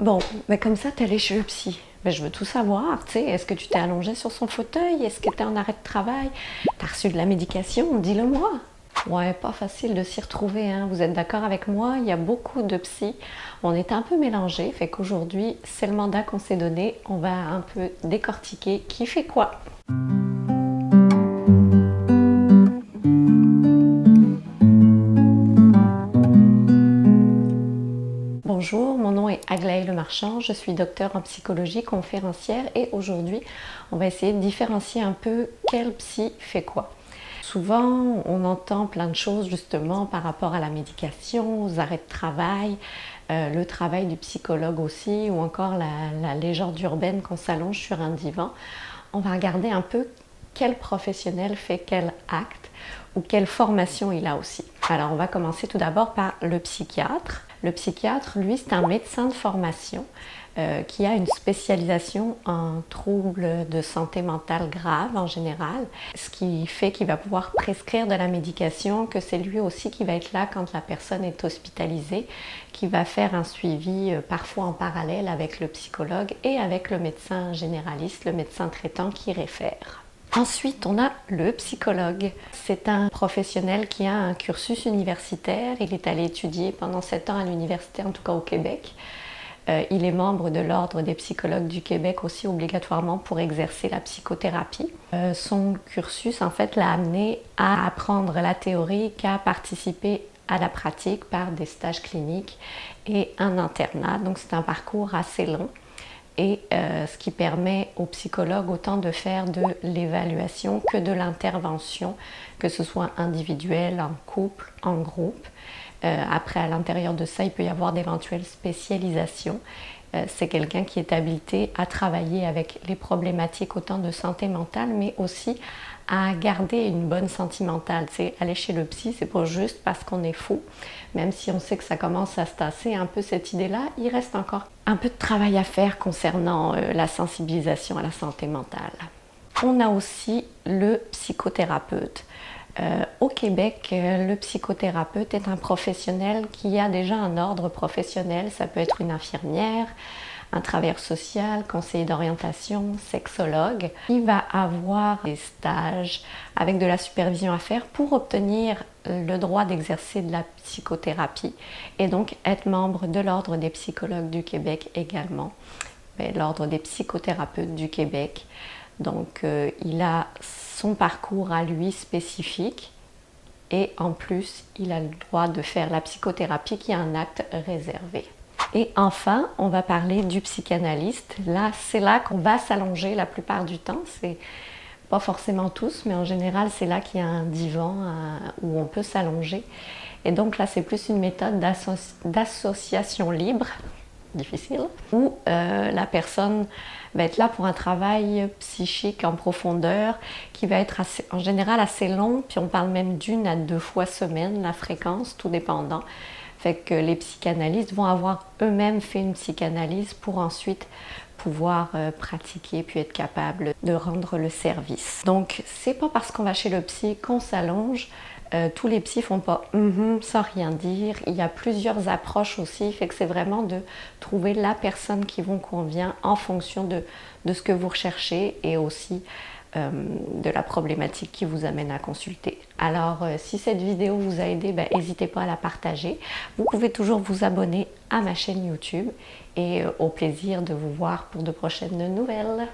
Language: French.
Bon, mais comme ça, t'es allé chez le psy. Ben, je veux tout savoir, tu sais, est-ce que tu t'es allongé sur son fauteuil? Est-ce que t'es en arrêt de travail? T'as reçu de la médication? Dis-le-moi. Ouais, pas facile de s'y retrouver, hein. Vous êtes d'accord avec moi? Il y a beaucoup de psys. On est un peu mélangés, fait qu'aujourd'hui, c'est le mandat qu'on s'est donné. On va un peu décortiquer qui fait quoi. Bonjour, mon nom est Aglaé Lemarchand, je suis docteure en psychologie conférencière et aujourd'hui, on va essayer de différencier un peu quel psy fait quoi. Souvent, on entend plein de choses justement par rapport à la médication, aux arrêts de travail, le travail du psychologue aussi, ou encore la légende urbaine qu'on s'allonge sur un divan. On va regarder un peu quel professionnel fait quel acte ou quelle formation il a aussi. Alors, on va commencer tout d'abord par le psychiatre. Le psychiatre, lui, c'est un médecin de formation qui a une spécialisation en troubles de santé mentale graves en général, ce qui fait qu'il va pouvoir prescrire de la médication, que c'est lui aussi qui va être là quand la personne est hospitalisée, qui va faire un suivi parfois en parallèle avec le psychologue et avec le médecin généraliste, le médecin traitant qui réfère. Ensuite, on a le psychologue. C'est un professionnel qui a un cursus universitaire. Il est allé étudier pendant 7 ans à l'université, en tout cas au Québec. Il est membre de l'Ordre des psychologues du Québec aussi obligatoirement pour exercer la psychothérapie. Son cursus, en fait, l'a amené à apprendre la théorie qu'à participer à la pratique par des stages cliniques et un internat. Donc, c'est un parcours assez long. Et ce qui permet aux psychologues autant de faire de l'évaluation que de l'intervention, que ce soit individuel, en couple, en groupe. Après, à l'intérieur de ça, il peut y avoir d'éventuelles spécialisations. C'est quelqu'un qui est habilité à travailler avec les problématiques autant de santé mentale, mais aussi à garder une bonne santé mentale. T'sais, aller chez le psy, c'est pas juste parce qu'on est fou. Même si on sait que ça commence à se tasser un peu cette idée-là, il reste encore un peu de travail à faire concernant la sensibilisation à la santé mentale. On a aussi le psychothérapeute. Au Québec, le psychothérapeute est un professionnel qui a déjà un ordre professionnel. Ça peut être une infirmière, un travailleur social, conseiller d'orientation, sexologue. Il va avoir des stages avec de la supervision à faire pour obtenir le droit d'exercer de la psychothérapie et donc être membre de l'Ordre des psychologues du Québec également, l'Ordre des psychothérapeutes du Québec. Donc, il a son parcours à lui spécifique et en plus, il a le droit de faire la psychothérapie qui est un acte réservé. Et enfin, on va parler du psychanalyste. Là, c'est là qu'on va s'allonger la plupart du temps. C'est pas forcément tous, mais en général, c'est là qu'il y a un divan où on peut s'allonger. Et donc là, c'est plus une méthode d'association libre, difficile, où la personne va être là pour un travail psychique en profondeur qui va être en général assez long, puis on parle même d'1 à 2 fois semaine, la fréquence, tout dépendant. Fait que les psychanalystes vont avoir eux-mêmes fait une psychanalyse pour ensuite pouvoir pratiquer puis être capable de rendre le service. Donc, c'est pas parce qu'on va chez le psy qu'on s'allonge. Tous les psys font pas sans rien dire. Il y a plusieurs approches aussi, fait que c'est vraiment de trouver la personne qui vous convient en fonction de ce que vous recherchez et aussi de la problématique qui vous amène à consulter. Alors, si cette vidéo vous a aidé, n'hésitez pas à la partager. Vous pouvez toujours vous abonner à ma chaîne YouTube et au plaisir de vous voir pour de prochaines nouvelles.